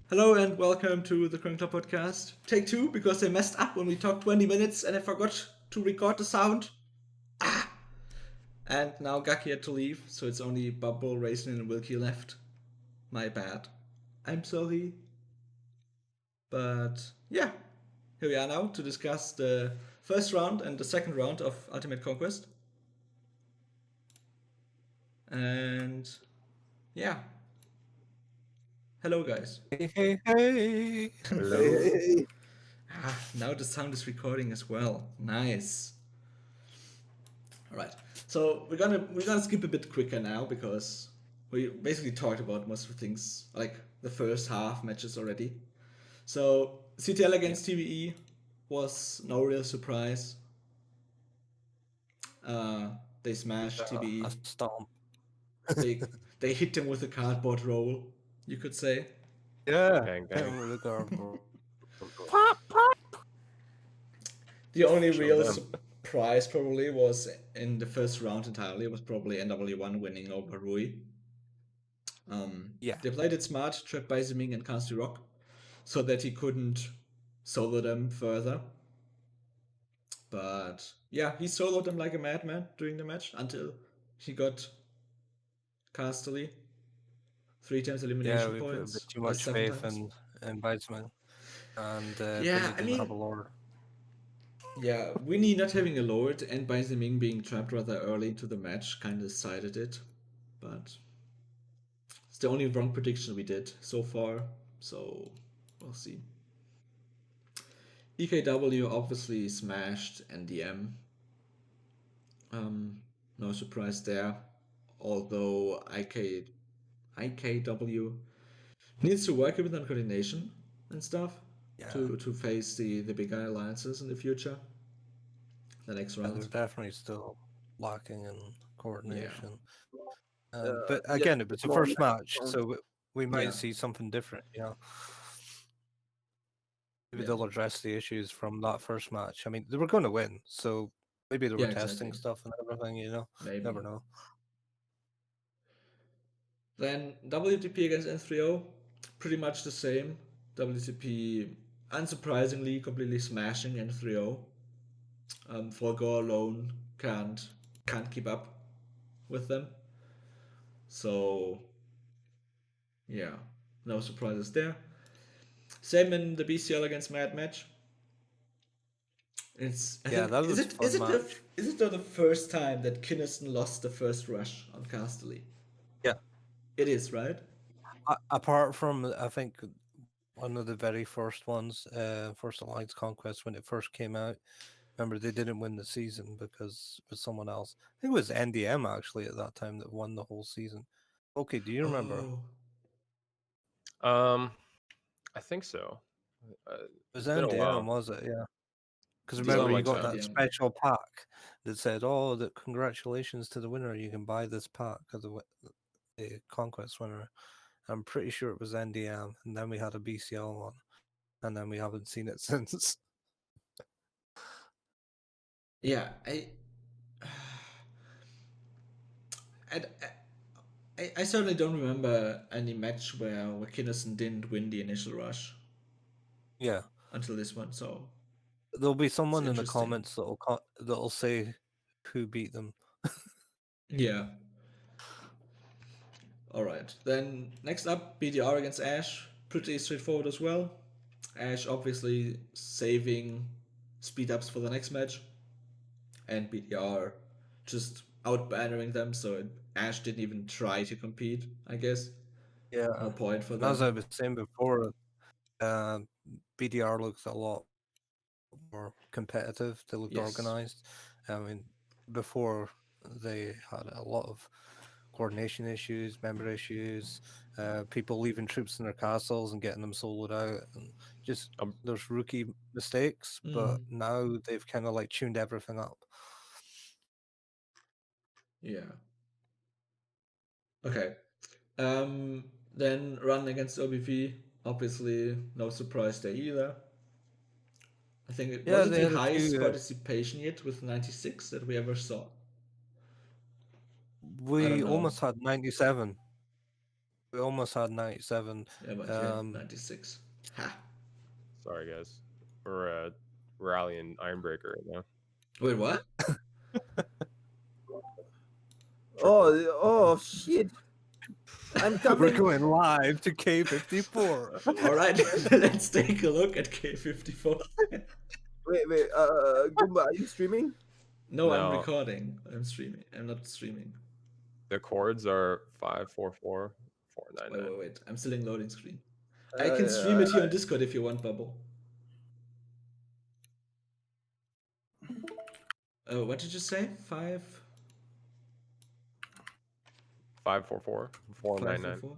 Hello and welcome to the Chroniclerpodcast. Take two because I messed up when we talked 20 minutes and I forgot to record the sound. And now Gaki had to leave, so it's only Bubble, Raisin, and Wilkie left. My bad. I'm sorry. But yeah, here we are now to discuss the first round and the second round of Ultimate Conquest. And yeah. Hello, guys. Hey. Hello. Now the sound is recording as well. Nice. All right. So we're gonna skip a bit quicker now because we basically talked about most of the things like the first half matches already. So CTL against TVE was no real surprise. They smashed TVE. A stomp. They they hit them with a cardboard roll, you could say. Yeah. Bang, Hit bang. him with a cardboard. The only Show real them. surprise probably was in the first round entirely was probably NW1 winning over Rui. Yeah. They played it smart, trapped by Ziming and Casty Rock, so that he couldn't solo them further. But yeah, he soloed them like a madman during the match until he got Casterly. 3 times Yeah, elimination we put a bit points, too or much 7 faith times. in Weizmann. And Yeah, Vinny didn't have a lord. Yeah, Winnie not having a lord and Bai Ziming being trapped rather early into the match kind of decided it. But it's the only wrong prediction we did so far, so we'll see. EKW obviously smashed NDM. No surprise there. Although IKW needs to work a bit on coordination and stuff Yeah. to face the bigger alliances in the future. The next And round. they're definitely still lacking in coordination. Yeah. But again, it was the first match, Um, so we might Yeah. see something different, Maybe Yeah. they'll address the issues from that first match. I mean, they were going to win, so maybe they were Yeah, testing exactly. stuff and everything, Maybe. Never know. Then WTP against N3O, pretty much the same. WTP unsurprisingly completely smashing N3O. Forgo alone can't keep up with them. So yeah, no surprises there. Same in the BCL against Mad Match. I Yeah, think that was a fun match. is it the first time that Kinnison lost the first rush on Casterly? Yeah. It is, right? Apart from, I think, one of the very first ones, First Alliance Conquest, when it first came out. Remember, they didn't win the season because it was someone else. I think it was NDM actually at that time that won the whole season. Okay, do you remember? Oh, I think so. It was It's been a NDM, while. was it? Yeah. Because it's a remember, Something you like lot got of that. that NDM. special pack that said, "Oh, that congratulations to the winner. You can buy this pack of the Conquest winner." I'm pretty sure it was NDM, and then we had a BCL one, and then we haven't seen it since. Yeah, I, I certainly don't remember any match where Kinnison didn't win the initial rush Yeah, until this one. So there'll be it's someone in the interesting. comments that'll say who beat them. Yeah. All right. Then next up, BDR against Ash. Pretty straightforward as well. Ash obviously saving speed ups for the next match, and BDR just out bannering them. So Ash didn't even try to compete. I guess no Yeah, point for and as I them. was saying before, uh, BDR looks a lot more competitive. They looked Yes. organized. I mean, before they had a lot of coordination issues, member issues, people leaving troops in their castles and getting them soloed out, and just Um, there's rookie mistakes. But now they've kind of like tuned everything up. Yeah. Okay. Then run against OBV. Obviously, no surprise there either. I think it Yeah, was it they the had a highest few. participation yet with 96 that we ever saw. I don't We know. almost had 97. We almost had 97. Yeah, but you had 96. Ha. Sorry, guys. We're rallying Ironbreaker right now. Wait, what? Oh shit! I'm We're coming. going live to K54. All right, let's take a look at K54. Wait. Goomba, are you streaming? No, I'm No. recording. I'm streaming. I'm not streaming. The chords are 544 Wait, 499. wait. I'm still in loading screen. I can stream it here on Discord if you want, Bubble. What did you say? 544 499. 544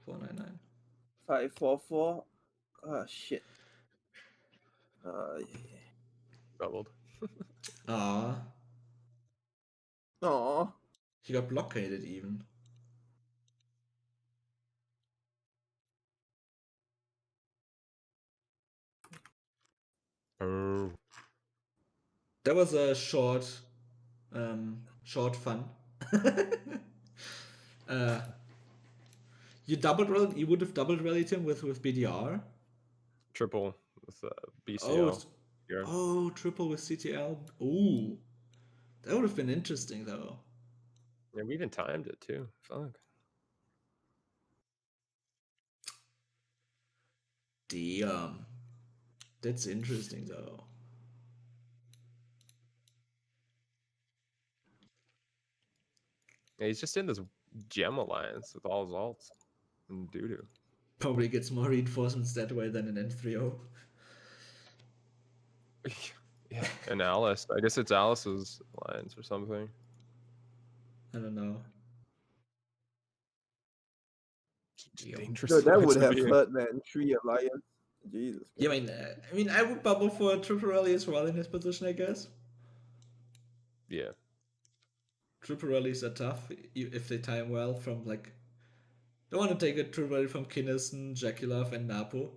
499. 544. Oh shit. Yeah. Doubled. Ah, Aw. he got blockaded even. Oh. That was a short fun. You would have doubled rallied him with BDR. Triple with Oh, BCL. here. oh, triple with CTL. Ooh, that would have been interesting though. Yeah, we even timed it too. Fuck. Damn, that's interesting though. Yeah, he's just in this gem alliance with all his alts and doo-doo. Probably gets more reinforcements that way than an N3O. Yeah, and Alice. I guess it's Alice's alliance or something. I don't know. Yeah. Dangerous So that alliance would to have be in. hurt, man. 3 alliance. Jesus. Yeah, I mean, I would bubble for a triple rally as well in his position, I guess. Yeah. Triple rallies are tough if they time well. From like, don't want to take a triple rally from Kinnison, Jaculov, and Napo.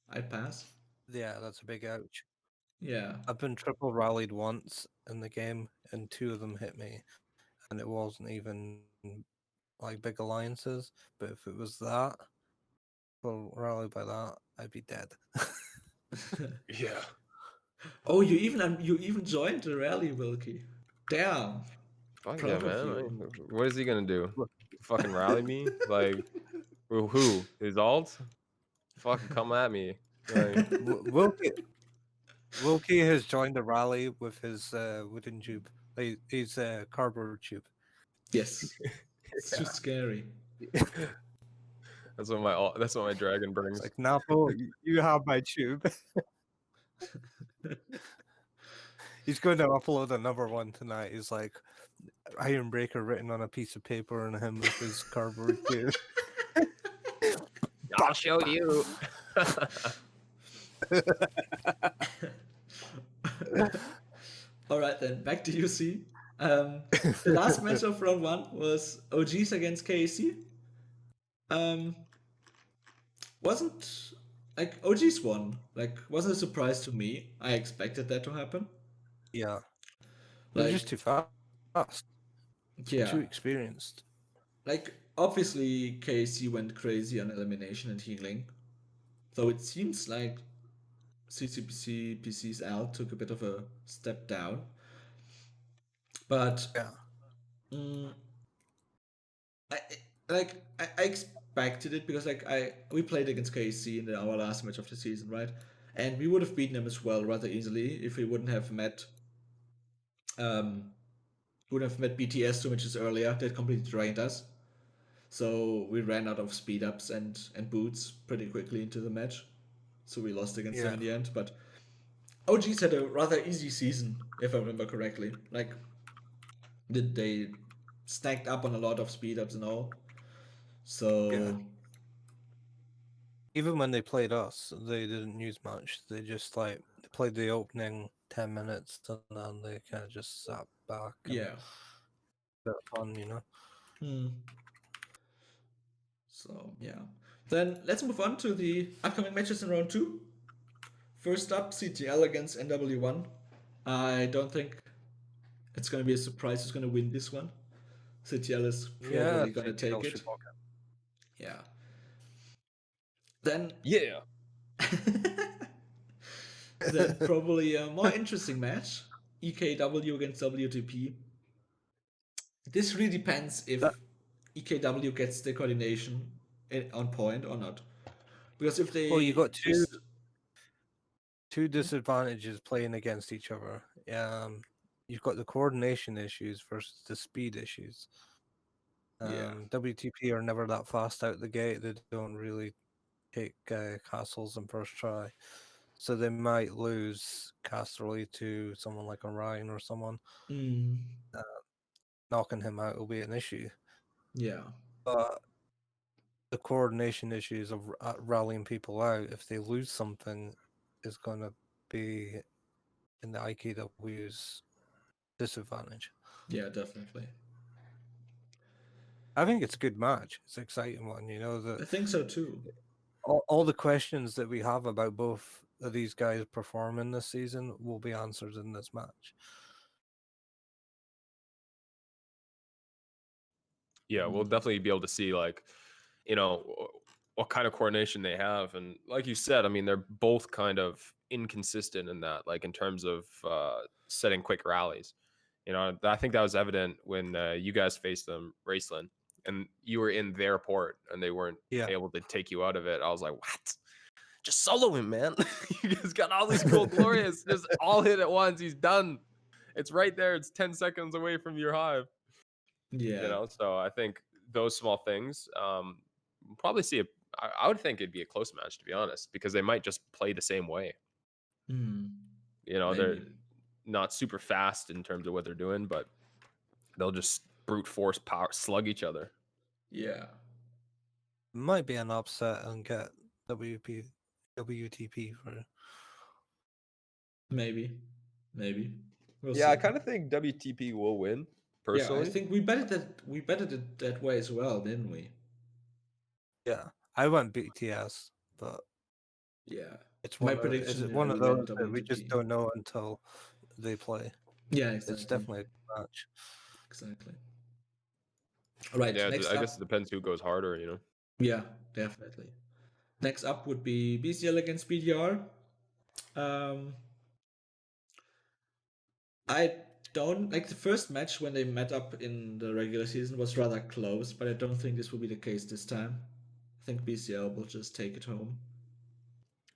I'd pass. Yeah, that's a big ouch. Yeah. I've been triple rallied once in the game, and 2 of them hit me, and it wasn't even like big alliances. But if it was that, well, rallied by that, I'd be dead. Yeah. Oh, you even joined the rally, Wilkie. Damn. Fuck Proud yeah, of man. you. What is he gonna do? Fucking rally me? Like, who? His alt? Fucking come at me. Like, Wilkie has joined the rally with his wooden tube. Like, his cardboard tube. Yes. It's too scary. that's what my dragon brings. It's like, Napo, you have my tube. He's going to upload another one tonight. He's like, Ironbreaker written on a piece of paper and him with his cardboard tube. I'll show you. All right, then back to UC. The last match of round 1 was OGs against KAC. Wasn't like OGs won. Like, wasn't a surprise to me. I expected that to happen. Yeah. They're Like, just too fast. yeah. Too experienced. Like, obviously, KAC went crazy on elimination and healing. Though it seems like CCPC PC's Al took a bit of a step down. But Yeah. I expected it because we played against KC in our last match of the season, right? And we would have beaten them as well rather easily if we wouldn't have met BTS 2 matches earlier. That completely drained us. So we ran out of speed ups and boots pretty quickly into the match. So we lost against them in the end. But OGs had a rather easy season, if I remember correctly. Like, they stacked up on a lot of speed ups and all. So even when they played us, they didn't use much. They just they played the opening 10 minutes and then they kind of just sat back. Yeah. Bit of fun, you know. So yeah. Then let's move on to the upcoming matches in round 2. First up, CTL against NW1. I don't think it's going to be a surprise who's going to win this one. CTL is Yeah, probably gonna CTL take it. should walk Yeah. Then Yeah. then probably a more interesting match, EKW against WTP. This really depends if That- EKW gets the coordination on point or not. Because if Well, you they got just two disadvantages playing against each other. You've got the coordination issues versus the speed issues. yeah. WTP are never that fast out the gate. They don't really take castles in first try, so they might lose Casterly to someone like Orion or someone. Mm, Knocking him out will be an issue, yeah. but the coordination issues of rallying people out, if they lose something, is going to be in the IKW's disadvantage. Yeah, definitely. I think it's a good match. It's an exciting one. You know, I think so too. all the questions that we have about both of these guys performing this season will be answered in this match. Yeah, we'll definitely be able to see like, you know, what kind of coordination they have, and like you said, I mean, they're both kind of inconsistent in that, like in terms of setting quick rallies. You know, I think that was evident when you guys faced them, Raceland, and you were in their port and they weren't Yeah. able to take you out of it. I was like, what? Just solo him, man. You guys got all these cool glorious, just all hit at once. He's done. It's right there. It's 10 seconds away from your hive. Yeah. You know, so I think those small things, we'll probably see I would think it'd be a close match, to be honest, because they might just play the same way. Mm, You know, they're maybe. not super fast in terms of what they're doing, but they'll just brute force power slug each other. Yeah. Might be an upset and get WTP for Maybe. Maybe. We'll Yeah, I see. kind of think WTP will win personally. Yeah, I think we betted it that way as well, didn't we? Yeah. I went BTS, but Yeah. it's My one of prediction, one we of went those that we just WTP. don't know until they play. Yeah, exactly. It's definitely a good match. Exactly. All right, Yeah, next I up. guess it depends who goes harder, you know. Yeah, definitely. Next up would be BCL against BDR. I don't like the first match when they met up in the regular season was rather close, but I don't think this will be the case this time. I think BCL will just take it home.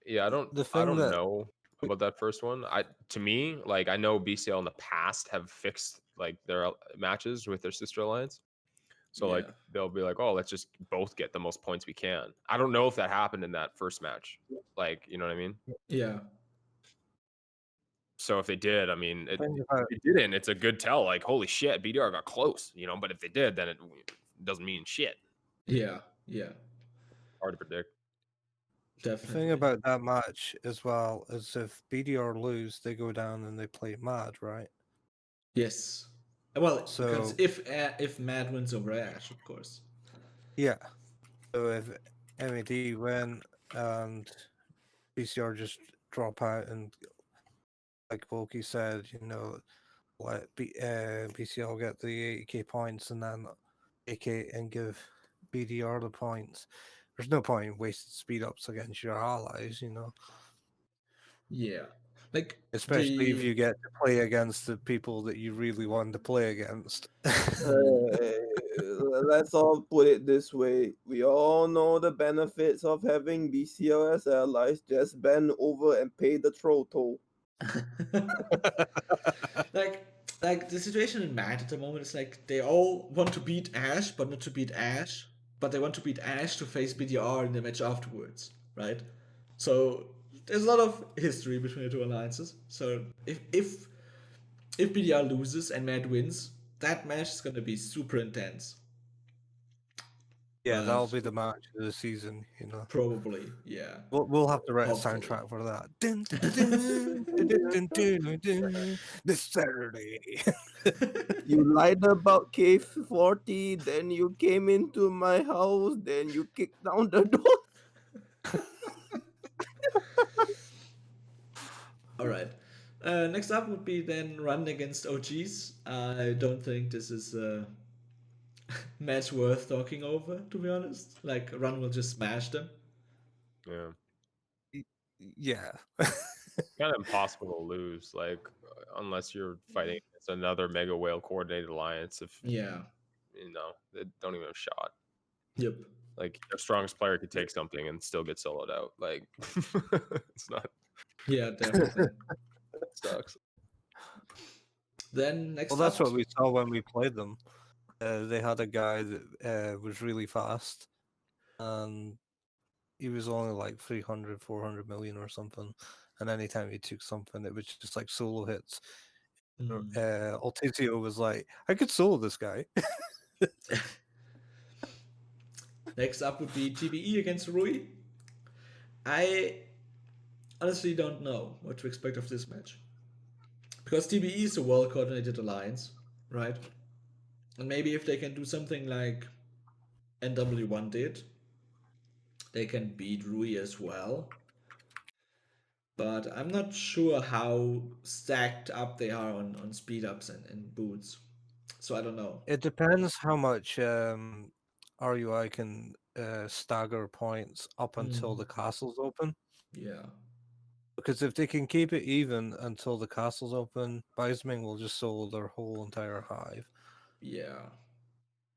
Yeah, The I thing don't that know about that first one. To me, like I know BCL in the past have fixed like their matches with their sister alliance. So Yeah. like they'll be like, "Oh, let's just both get the most points we can." I don't know if that happened in that first match. Like, you know what I mean? Yeah. So if they did, I mean, thing about if they didn't, it's a good tell. Like, holy shit, BDR got close, you know. But if they did, then it doesn't mean shit. Yeah. Yeah. Hard to predict. the Definitely. thing about that match as well is if BDR lose, they go down and they play Mad, right? Yes. Well, So if Mad wins over Ash, of course. yeah. So if MED win and BCR just drop out and like Volky said, you know, let BCL get the 80k points and then AK and give BDR the points. There's no point in wasting speed ups against your allies, you know. Yeah. Like Especially if you get to play against the people that you really want to play against. Let's all put it this way. We all know the benefits of having BCL as allies. Just bend over and pay the troll toll. like the situation in Mad at the moment is like they all want to beat Ash, but not to beat Ash, but they want to beat Ash to face BDR in the match afterwards, right? So there's a lot of history between the two alliances. So if BDR loses and Mad wins, that match is gonna be super intense. Yeah, that'll But be the match of the season, you know. probably, yeah. We'll have to write Hopefully. a soundtrack for that. Dun, dun, dun, dun, dun, dun, dun, dun, this Saturday. You lied about K40, then you came into my house, then you kicked down the door. All right. Next up would be then run against OGs. I don't think this is match worth talking over, to be honest. Like, Run will just smash them. Yeah. Yeah. Kind of impossible to lose, like unless you're fighting against another mega whale coordinated alliance. If Yeah. they don't even have a shot. Yep. Like their strongest player could take something and still get soloed out. Like it's not. Yeah, definitely. It sucks. Then next Well, that's up. what we saw when we played them. They had a guy that was really fast, and he was only like 300, 400 million or something. And anytime he took something, it was just like solo hits. Altizio was like, I could solo this guy. Next up would be TBE against Rui. I honestly don't know what to expect of this match. Because TBE is a well coordinated alliance, right? And maybe if they can do something like NW1 did, they can beat Rui as well. But I'm not sure how stacked up they are on speed ups and boots. So I don't know. It depends how much RUI can stagger points up until the castle's open. Yeah. Because if they can keep it even until the castle's open, Beisming will just solo their whole entire hive. Yeah.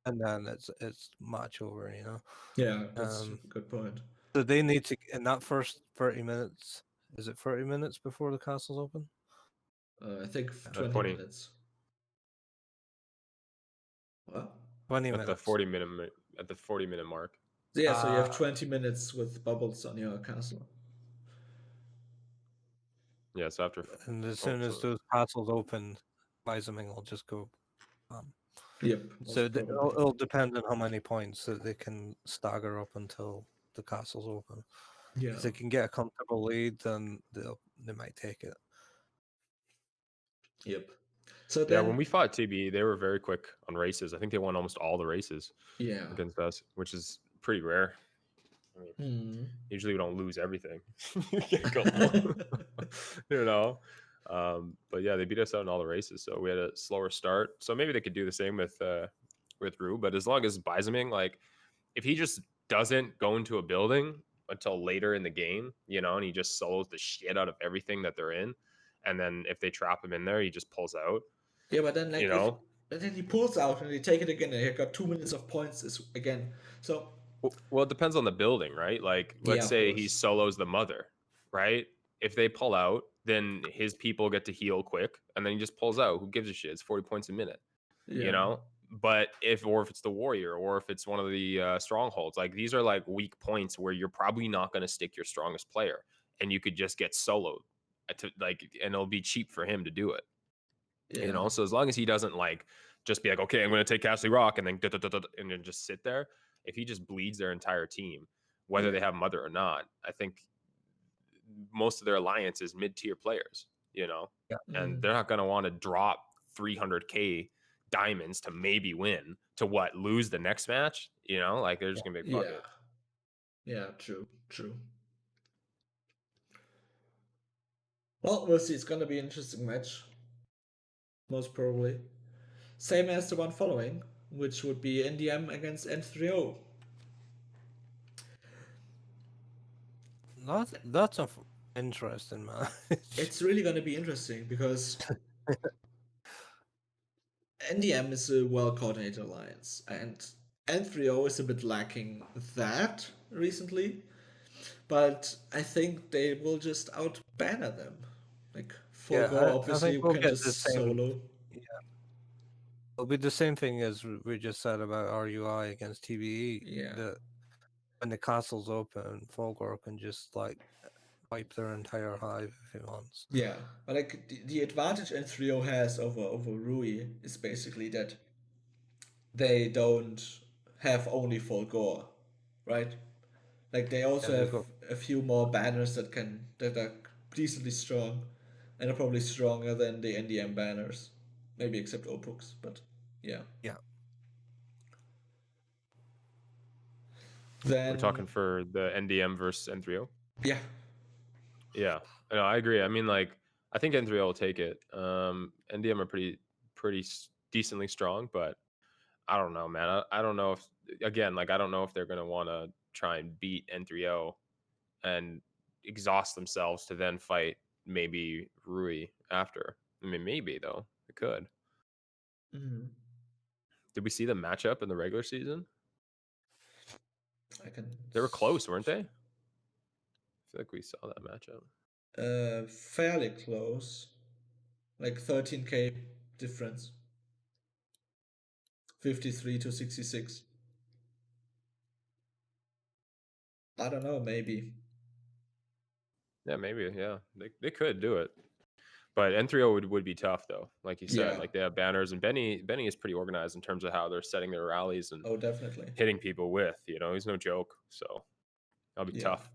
And then it's match over, you know. Yeah, that's a good point. So they need to, in that first 30 minutes, is it 30 minutes before the castle's open? I think 20 20. minutes. What? 20 At minutes. the 40-minute mark. Yeah, so you have 20 minutes with bubbles on your castle. Yeah, so after. And as soon as those castles open, Beisming will just go. Yep. So it'll depend on how many points that they can stagger up until the castle's open. Yeah. If they can get a comfortable lead, then they might take it. Yep. So then, when we fought TB, they were very quick on races. I think they won almost all the races. Yeah. Against us, which is pretty rare. I mean, usually we don't lose everything. You know. But yeah, they beat us out in all the races, so we had a slower start. So maybe they could do the same with Rue. But as long as Beisming, like, if he just doesn't go into a building until later in the game, and he just solos the shit out of everything that they're in, and then if they trap him in there, he just pulls out. Yeah, but then but then he pulls out and they take it again, and he got 2 minutes of points again. So. Well, it depends on the building, right? Like, let's say he solos the mother, right? If they pull out, then his people get to heal quick, and then he just pulls out. Who gives a shit? It's 40 points a minute, But if it's the warrior, or if it's one of the strongholds, like, these are like weak points where you're probably not going to stick your strongest player, and you could just get soloed, and it'll be cheap for him to do it. So as long as he doesn't just be like, okay, I'm going to take Castle Rock and then and then just sit there. If he just bleeds their entire team, whether they have mother or not, I think most of their alliance is mid-tier players, and they're not going to want to drop 300k diamonds to maybe win to lose the next match. Like, they're just going to be like, fuck it. Yeah, true. Well, we'll see. It's going to be an interesting match. Most probably. Same as the one following, which would be NDM against N3O. That's interesting, man. It's really going to be interesting because NDM is a well-coordinated alliance, and N3O is a bit lacking that recently. But I think they will just out-banner them. Like, Fulgor obviously we'll can just solo. Yeah. It'll be the same thing as we just said about RUI against TBE. Yeah. That when the castle's open, Fulgor can just wipe their entire hive if he wants. Yeah, but the advantage N3O has over Rui is basically that they don't have only Fulgor, right? Like, they also have a few more banners that are decently strong, and are probably stronger than the NDM banners, maybe except Opux, but yeah. Yeah. Then we're talking for the NDM versus N3O. Yeah. Yeah, no, I agree. I mean, like, I think N3O will take it. NDM are pretty decently strong, but I don't know, man. I don't know if again, like I don't know if they're gonna want to try and beat N3O and exhaust themselves to then fight maybe Rui after. I mean, maybe though it could. Mm, Did we see the matchup in the regular season? I can. They were close, weren't they? I feel like we saw that matchup. Fairly close, like 13k difference, 53 to 66. I don't know, maybe. Yeah, maybe. Yeah, they could do it. But N3O would be tough though, like you said. Yeah. Like they have banners, and Benny is pretty organized in terms of how they're setting their rallies and Oh, definitely. hitting people with. You know, he's no joke. So that'll be Yeah. tough.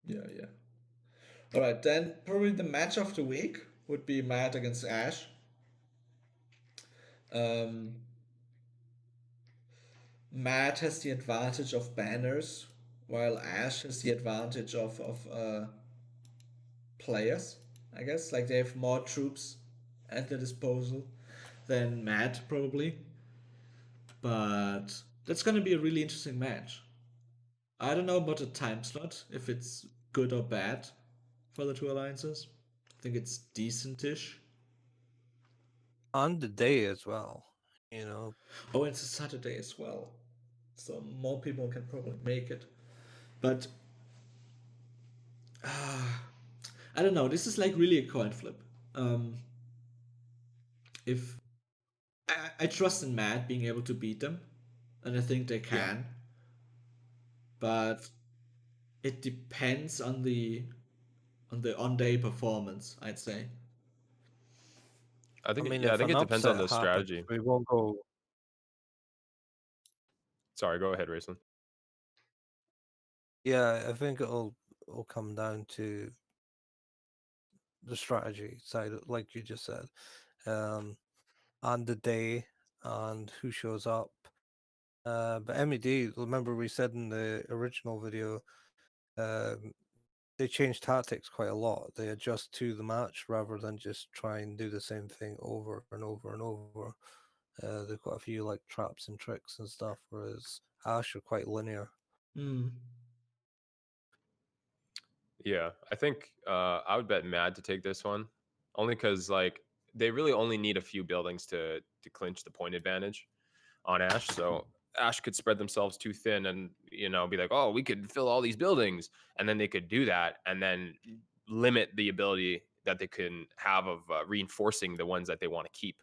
Yeah, yeah. All right, then probably the match of the week would be Matt against Ash. Um, Matt has the advantage of banners, while Ash has the advantage of players. I guess like they have more troops at their disposal than Matt probably. But that's gonna be a really interesting match. I don't know about the time slot, if it's good or bad for the two alliances. I think it's decentish. On the day as well, you know. Oh, it's a Saturday as well, so more people can probably make it. But I don't know. This is like really a coin flip. If I trust in Matt being able to beat them, and I think they can, but it depends on the on-day performance, I'd say. I I think. mean, Yeah, I if think an it depends on upset the happens, strategy. we won't go. Sorry, go ahead, Rayson. Yeah, I think it'll come down to the strategy side, like you just said, on the day and who shows up. But MED, remember we said in the original video, um, they change tactics quite a lot. They adjust to the match rather than just try and do the same thing over and over and over. They've got a few like traps and tricks and stuff, whereas Ash are quite linear. Hmm. Yeah, I think I would bet Mad to take this one, only because like they really only need a few buildings to clinch the point advantage on Ash. So Ash could spread themselves too thin and be like, oh, we could fill all these buildings, and then they could do that and then limit the ability that they can have of reinforcing the ones that they want to keep,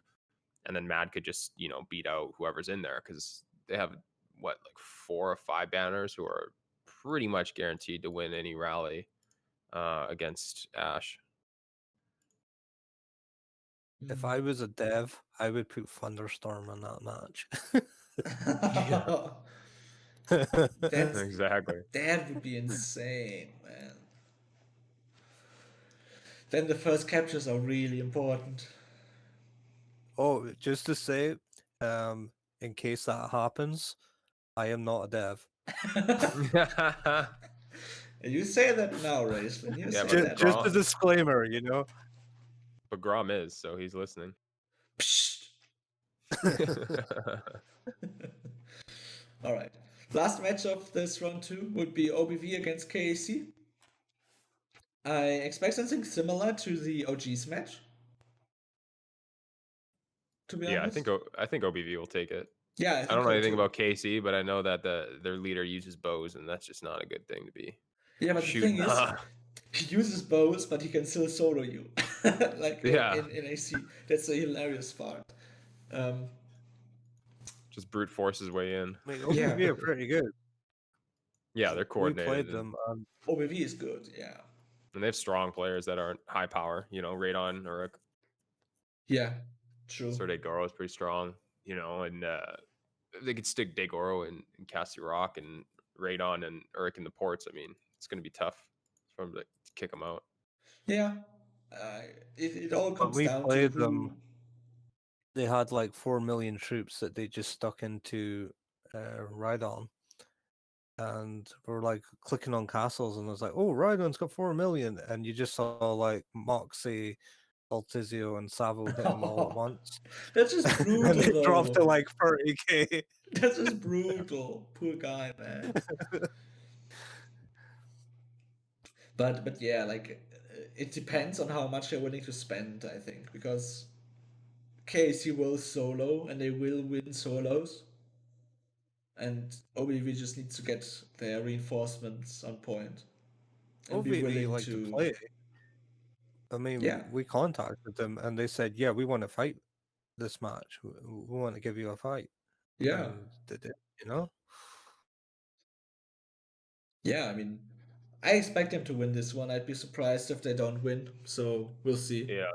and then Mad could just beat out whoever's in there because they have what like 4 or 5 banners who are pretty much guaranteed to win any rally against Ash. If I was a dev, I would put Thunderstorm in that match. That's Exactly. that would be insane, man. Then the first captures are really important. Oh, just to say, in case that happens, I am not a dev. You say that now, Raislin. You Yeah, say but that. Just a Grom- disclaimer, you know. But Grom is, so he's listening. Psst. All right. Last match of this round 2 would be OBV against KAC. I expect something similar to the OG's match. To be Yeah, honest. I think OBV will take it. Yeah, I don't know so anything too. about KC, but I know that their leader uses bows, and that's just not a good thing to be. Yeah, but shooting. the thing is, he uses bows, but he can still solo you. Like Yeah. in AC. That's the hilarious part. Just brute force his way in. I mean, Yeah. OBV are pretty good. Yeah, they're We coordinated. played and, them. OBV is good, yeah. and they have strong players that aren't high power. Radon or Yeah, true. Degoro is pretty strong. And they could stick Degoro and Cassie Rock and Radon and Uruk in the ports. I mean, it's going to be tough for them to kick them out. Yeah, it all comes we down to played who. them, they had like 4 million troops that they just stuck into Rhydon. And we're like clicking on castles, and I was like, "Oh, Rhydon's got 4 million," and you just saw like Moxie, Altizio and Savo hit him all at once. That's just And brutal, it dropped to though. like 30k. That's just brutal. Poor guy, man. But yeah, like it depends on how much they're willing to spend, I think, because KC will solo and they will win solos, and OBV just needs to get their reinforcements on point and be OVV willing like to to. play. I mean, Yeah, we contacted them and they said, "Yeah, we want to fight this match. We want to give you a fight." yeah, And they did, you know. yeah. I mean, I expect them to win this one. I'd be surprised if they don't win. So we'll see. Yeah.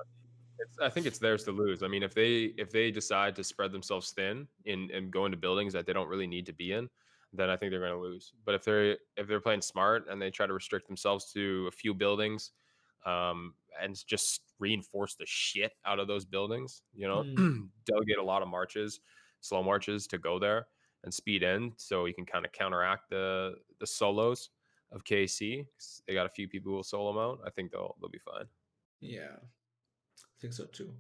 I think it's theirs to lose. I mean, if they decide to spread themselves thin and go into buildings that they don't really need to be in, then I think they're going to lose. But if they're playing smart and they try to restrict themselves to a few buildings, and just reinforce the shit out of those buildings, delegate a lot of marches, slow marches to go there and speed in, so you can kind of counteract the solos of KC. 'Cause they got a few people who will solo them out. I think they'll be fine. Yeah, I think so too.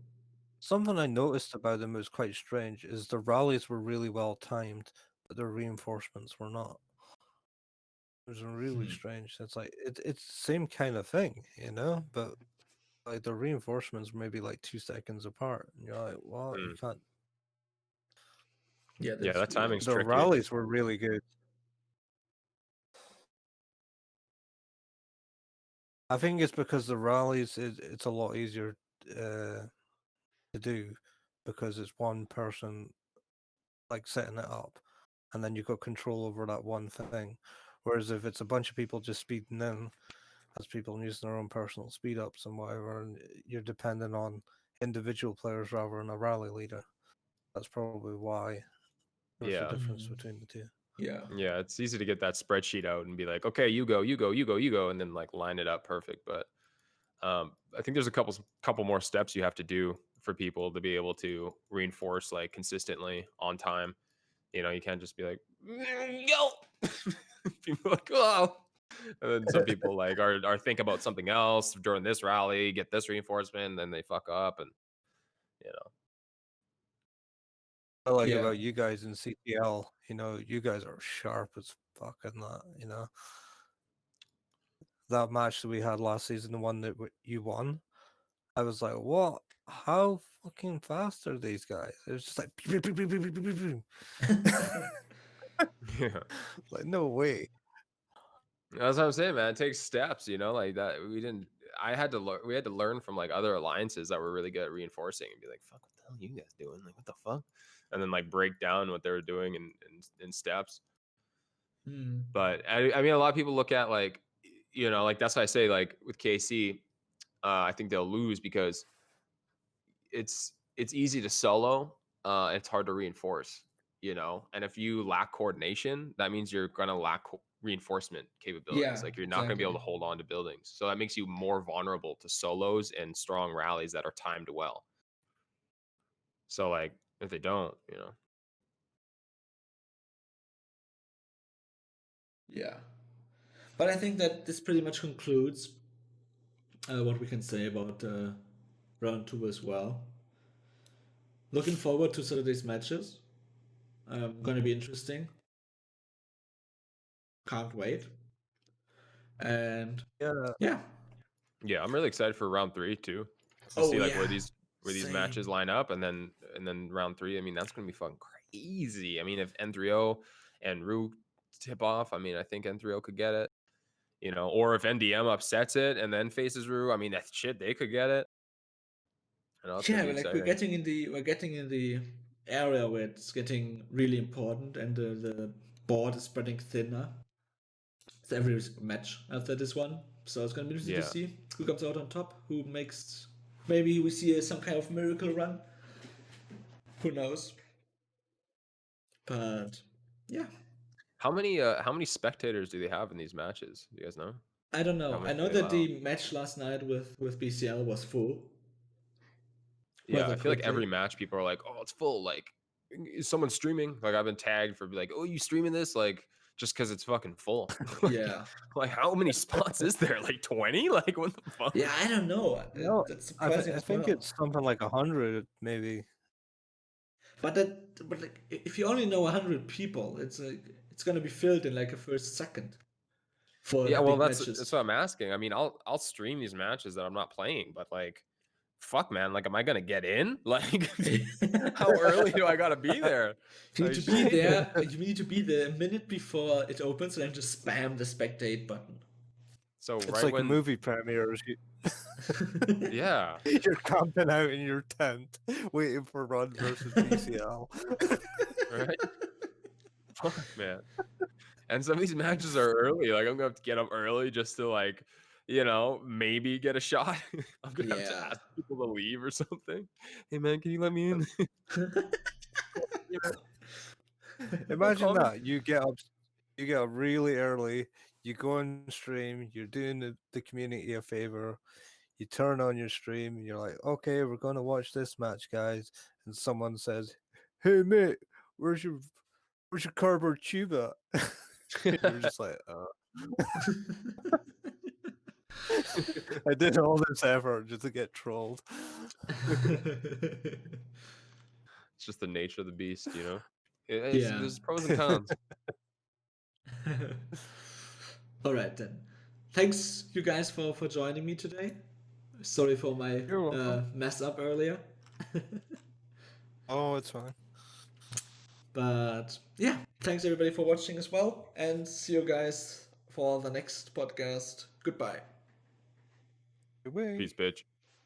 Something I noticed about them was quite strange is the rallies were really well timed, but their reinforcements were not. It was really strange. It's like it's the same kind of thing, but like the reinforcements were maybe like 2 seconds apart. And you're like, well, you can't. Yeah, Yeah, that's that weird. timing's The tricky. rallies were really good. I think it's because the rallies it's a lot easier to do because it's one person like setting it up, and then you've got control over that one thing. Whereas if it's a bunch of people just speeding in, as people using their own personal speed ups and whatever, and you're dependent on individual players rather than a rally leader. That's probably why there's a Yeah. difference between the two. Yeah. Yeah, it's easy to get that spreadsheet out and be like, okay, you go, you go, you go, you go, and then like line it up perfect. But I think there's a couple more steps you have to do for people to be able to reinforce like consistently on time. You can't just be like, go. People are like, oh. And then some people like are think about something else during this rally, get this reinforcement, and then they fuck up, and you know. I like Yeah. about you guys in CPL, you guys are sharp as fuck in that, That match that we had last season, the one that you won, I was like, what? How fucking fast are these guys? It was just like, pew, pew, pew, pew, pew, pew, pew, pew. Yeah. Like, no way. That's what I'm saying, man. It takes steps, like that. I had to learn. We had to learn from like other alliances that were really good at reinforcing and be like, "Fuck, what the hell are you guys doing? Like, what the fuck?" And then like break down what they were doing in steps. But I mean, a lot of people look at like, like that's why I say like with KC, I think they'll lose because it's easy to solo. It's hard to reinforce, and if you lack coordination, that means you're gonna lack reinforcement capabilities. Yeah, Like you're not gonna be able to exactly. hold on to buildings, so that makes you more vulnerable to solos and strong rallies that are timed well. So like if they don't, Yeah. But I think that this pretty much concludes what we can say about round 2 as well. Looking forward to Saturday's matches. Gonna be interesting. Can't wait. And Yeah. yeah, I'm really excited for round 3 too, to Oh, see like yeah. where these Same. matches line up, and then round 3. I mean, that's gonna be fucking crazy. I mean, if N3O and Rue tip off, I mean, I think N3O could get it. Or if NDM upsets it and then faces Rue, I mean, that shit, they could get it. It's gonna Yeah, be like exciting. we're getting in the area where it's getting really important, and the board is spreading thinner. It's every match after this one, so it's gonna be interesting to Yeah. see who comes out on top, who makes. Maybe we see some kind of miracle run. Who knows? But yeah, How many spectators do they have in these matches? Do you guys know? I don't How know. many I do know they that allow? the match last night with BCL was full. Yeah, Rather I feel like every quickly. match people are like, "Oh, it's full." Like, is someone streaming? Like, I've been tagged for like, "Oh, you streaming this?" Like, just because it's fucking full. Yeah. Like how many spots is there? Like 20? Like what the fuck? Yeah, I don't know. No, That's I surprising I as think well. it's something like 100 maybe. But like, if you only know 100 people, it's like it's gonna be filled in like a first second for Yeah, the well big that's matches. what I'm asking. I mean, I'll stream these matches that I'm not playing, but like fuck man, like am I gonna get in? Like how early do I gotta be there? You need Like, to be shit. there. You need to be there a minute before it opens, and then just spam the spectate button. So It's right like a when movie premieres. yeah. You're camping out in your tent, waiting for Run versus BCL. Right? Fuck man. And some of these matches are early. Like I'm gonna have to get up early just to like, you know, maybe get a shot. I'm gonna have to Yeah. ask people to leave or something. Hey man, can you let me in? You know, Imagine comment. that you get up really early. You go on stream. You're doing the community a favor. You turn on your stream and you're like, okay, we're gonna watch this match, guys. And someone says, hey mate, where's your cardboard tuba? You're just like, I did all this effort just to get trolled. It's just the nature of the beast, you know. Yeah. There's pros and cons. All right then. Thanks you guys for joining me today. Sorry for my You're welcome. mess up earlier. Oh, it's fine. But yeah, thanks everybody for watching as well, and see you guys for the next podcast. Goodbye. Good way. Peace, bitch.